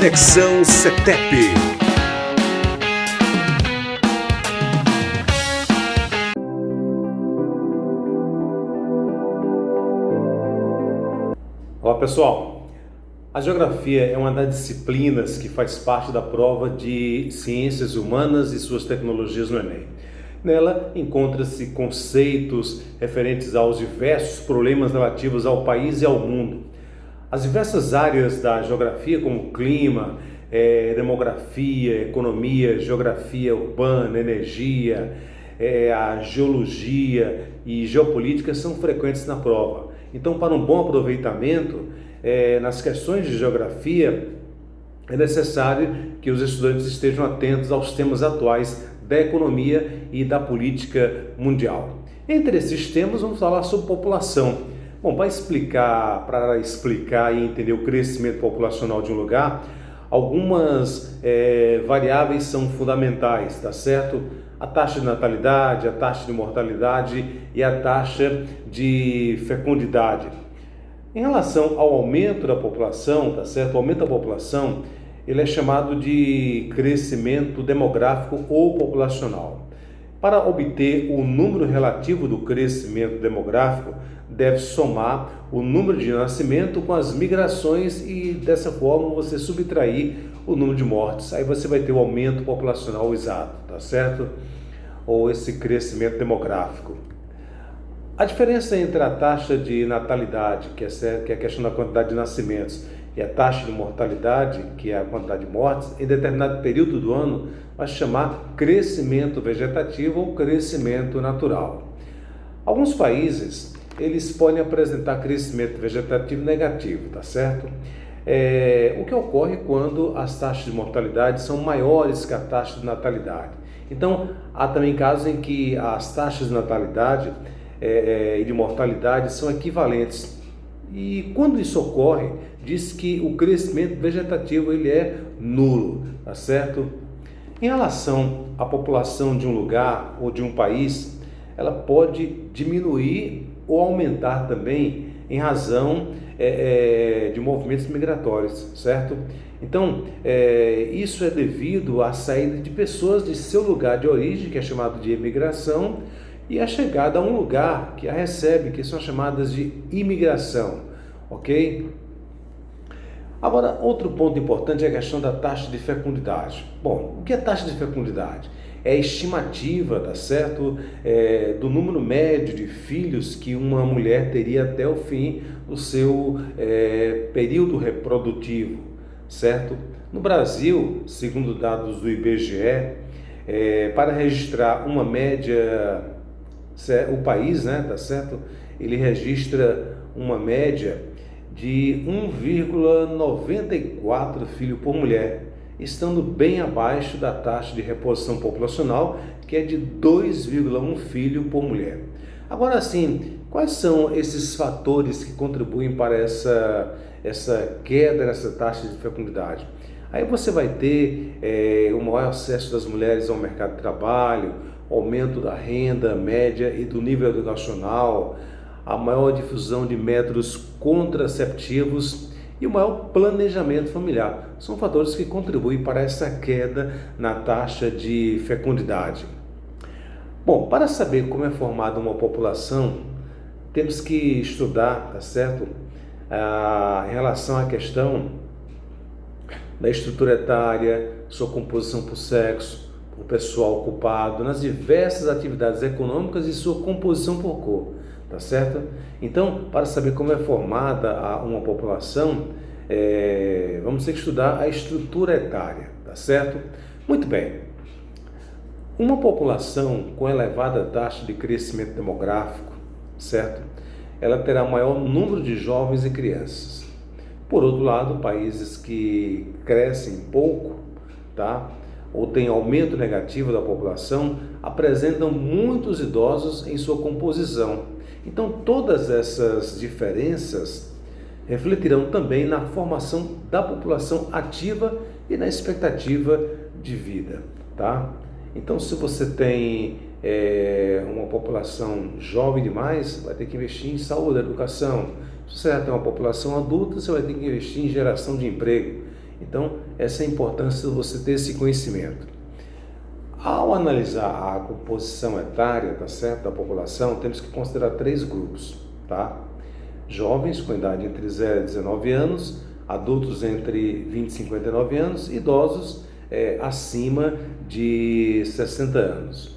Conexão CETEP. Olá pessoal, a geografia é uma das disciplinas que faz parte da prova de ciências humanas e suas tecnologias no Enem. Nela encontra-se conceitos referentes aos diversos problemas relativos ao país e ao mundo. As diversas áreas da geografia, como clima, demografia, economia, geografia urbana, energia, a geologia e geopolítica são frequentes na prova. Então, para um bom aproveitamento nas questões de geografia, é necessário que os estudantes estejam atentos aos temas atuais da economia e da política mundial. Entre esses temas, vamos falar sobre população. Bom, para explicar e entender o crescimento populacional de um lugar, algumas variáveis são fundamentais, tá certo? A taxa de natalidade, a taxa de mortalidade e a taxa de fecundidade. Em relação ao aumento da população, tá certo? O aumento da população, ele é chamado de crescimento demográfico ou populacional. Para obter o número relativo do crescimento demográfico, deve somar o número de nascimento com as migrações e dessa forma você subtrair o número de mortes. Aí você vai ter o aumento populacional exato, tá certo? Ou esse crescimento demográfico. A diferença entre a taxa de natalidade, que é a questão da quantidade de nascimentos, e a taxa de mortalidade, que é a quantidade de mortes, em determinado período do ano, vai se chamar crescimento vegetativo ou crescimento natural. Alguns países, eles podem apresentar crescimento vegetativo negativo, tá certo? O que ocorre quando as taxas de mortalidade são maiores que a taxa de natalidade. Então, há também casos em que as taxas de natalidade e de mortalidade são equivalentes. E quando isso ocorre, diz que o crescimento vegetativo ele é nulo, tá certo? Em relação à população de um lugar ou de um país, ela pode diminuir ou aumentar também em razão de movimentos migratórios, certo? Então, isso é devido à saída de pessoas de seu lugar de origem, que é chamado de emigração, e a chegada a um lugar que a recebe, que são chamadas de imigração, ok? Agora, outro ponto importante é a questão da taxa de fecundidade. Bom, o que é taxa de fecundidade? É a estimativa, tá certo, do número médio de filhos que uma mulher teria até o fim do seu período reprodutivo, certo? No Brasil, segundo dados do IBGE, para registrar uma média, o país, né, tá certo? Ele registra uma média de 1,94 filho por mulher, estando bem abaixo da taxa de reposição populacional, que é de 2,1 filho por mulher. Agora sim, quais são esses fatores que contribuem para essa queda nessa taxa de fecundidade? Aí você vai ter o maior acesso das mulheres ao mercado de trabalho, aumento da renda média e do nível educacional, a maior difusão de métodos contraceptivos e o maior planejamento familiar. São fatores que contribuem para essa queda na taxa de fecundidade. Bom, para saber como é formada uma população, temos que estudar, tá certo? Em relação à questão da estrutura etária, sua composição por sexo, o pessoal ocupado nas diversas atividades econômicas e sua composição por cor, tá certo? Então, para saber como é formada uma população, vamos ter que estudar a estrutura etária, tá certo? Muito bem. Uma população com elevada taxa de crescimento demográfico, certo? Ela terá maior número de jovens e crianças. Por outro lado, países que crescem pouco, tá? Ou têm aumento negativo da população, apresentam muitos idosos em sua composição. Então, todas essas diferenças refletirão também na formação da população ativa e na expectativa de vida, tá? Então, se você tem uma população jovem demais, vai ter que investir em saúde, educação. Se você já tem uma população adulta, você vai ter que investir em geração de emprego. Então, essa é a importância de você ter esse conhecimento. Ao analisar a composição etária, tá certo, da população, temos que considerar 3 grupos, tá? Jovens com idade entre 0 e 19 anos, adultos entre 20 e 59 anos, idosos acima de 60 anos.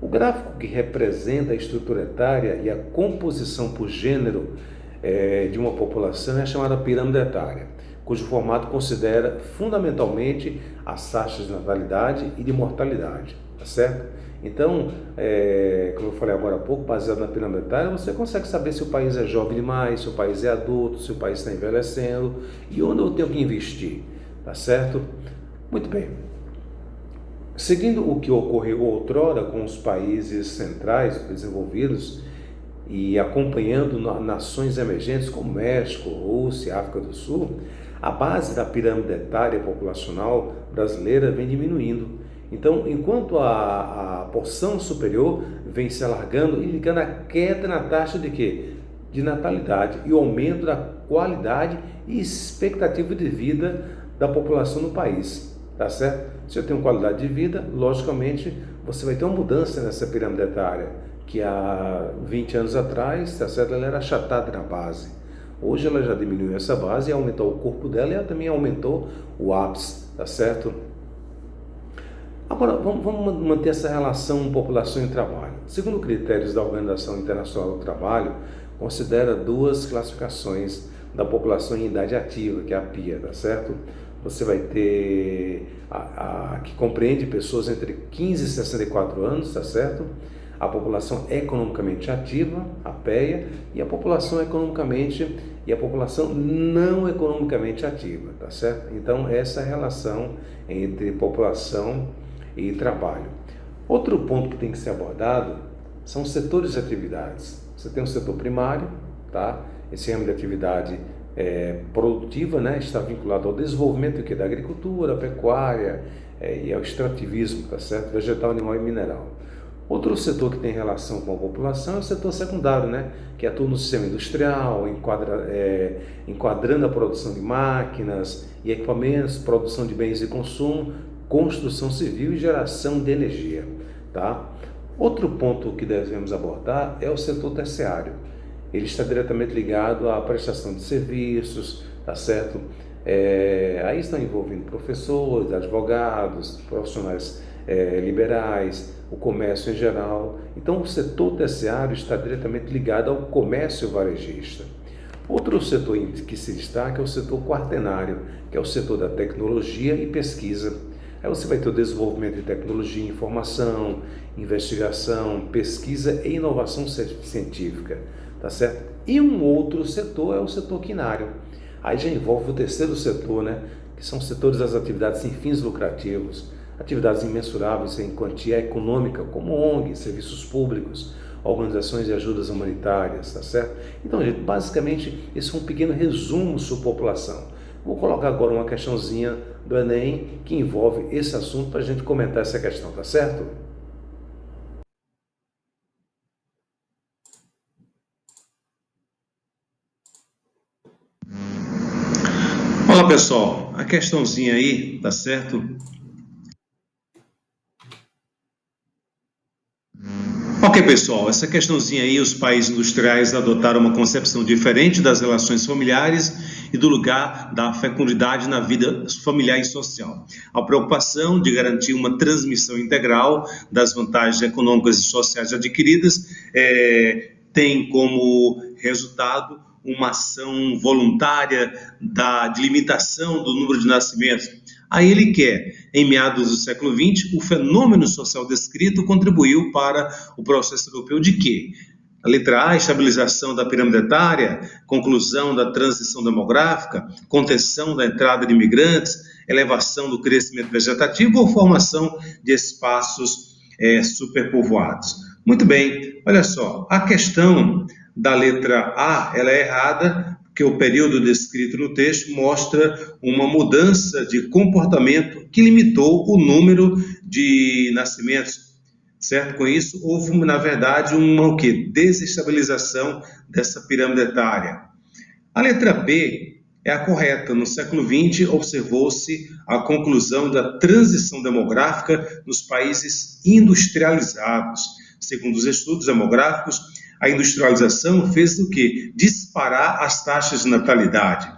O gráfico que representa a estrutura etária e a composição por gênero de uma população é chamada pirâmide etária, cujo formato considera fundamentalmente as taxas de natalidade e de mortalidade, tá certo? Então, como eu falei agora há pouco, baseado na pirâmide etária, você consegue saber se o país é jovem demais, se o país é adulto, se o país está envelhecendo e onde eu tenho que investir, tá certo? Muito bem. Seguindo o que ocorreu outrora com os países centrais desenvolvidos e acompanhando nações emergentes como México, Rússia, África do Sul, a base da pirâmide etária populacional brasileira vem diminuindo. Então, enquanto a porção superior vem se alargando, indicando a queda na taxa de quê? De natalidade e o aumento da qualidade e expectativa de vida da população no país, tá certo? Se eu tenho qualidade de vida, logicamente você vai ter uma mudança nessa pirâmide etária, que há 20 anos atrás, tá certo? Ela era achatada na base. Hoje ela já diminuiu essa base e aumentou o corpo dela e ela também aumentou o ápice, tá certo? Agora, vamos manter essa relação população e trabalho. Segundo critérios da Organização Internacional do Trabalho, considera 2 classificações da população em idade ativa, que é a PIA, tá certo? Você vai ter que compreende pessoas entre 15 e 64 anos, tá certo? A população economicamente ativa, a PEA, e a população não economicamente ativa, tá certo? Então, essa é a relação entre população e trabalho. Outro ponto que tem que ser abordado são os setores de atividades. Você tem o setor primário, tá? Esse ramo de atividade produtiva, né? Está vinculado ao desenvolvimento da agricultura, pecuária e ao extrativismo, tá certo? Vegetal, animal e mineral. Outro setor que tem relação com a população é o setor secundário, né? Que atua no sistema industrial, enquadrando a produção de máquinas e equipamentos, produção de bens de consumo, construção civil e geração de energia, tá? Outro ponto que devemos abordar é o setor terciário. Ele está diretamente ligado à prestação de serviços, tá certo? Aí estão envolvindo professores, advogados, profissionais liberais, o comércio em geral. Então, o setor terciário está diretamente ligado ao comércio varejista. Outro setor que se destaca é o setor quaternário, que é o setor da tecnologia e pesquisa. Aí você vai ter o desenvolvimento de tecnologia, informação, investigação, pesquisa e inovação científica, tá certo? E um outro setor é o setor quinário. Aí já envolve o terceiro setor, né? Que são os setores das atividades sem fins lucrativos, atividades imensuráveis em quantia econômica, como ONG, serviços públicos, organizações de ajudas humanitárias, tá certo? Então, gente, basicamente, esse é um pequeno resumo sobre população. Vou colocar agora uma questãozinha do Enem que envolve esse assunto para a gente comentar essa questão, tá certo? Olá pessoal, a questãozinha aí, tá certo? Ok pessoal, essa questãozinha aí, os países industriais adotaram uma concepção diferente das relações familiares e do lugar da fecundidade na vida familiar e social. A preocupação de garantir uma transmissão integral das vantagens econômicas e sociais adquiridas tem como resultado uma ação voluntária de limitação do número de nascimentos. Aí ele quer, em meados do século XX, o fenômeno social descrito contribuiu para o processo europeu de quê? A letra A, estabilização da pirâmide etária, conclusão da transição demográfica, contenção da entrada de imigrantes, elevação do crescimento vegetativo ou formação de espaços superpovoados. Muito bem, olha só, a questão da letra A, ela é errada, porque o período descrito no texto mostra uma mudança de comportamento que limitou o número de nascimentos, certo? Com isso, houve, na verdade, uma desestabilização dessa pirâmide etária. A letra B, é a correta. No século XX, observou-se a conclusão da transição demográfica nos países industrializados. Segundo os estudos demográficos, a industrialização fez o quê? Disparar as taxas de natalidade.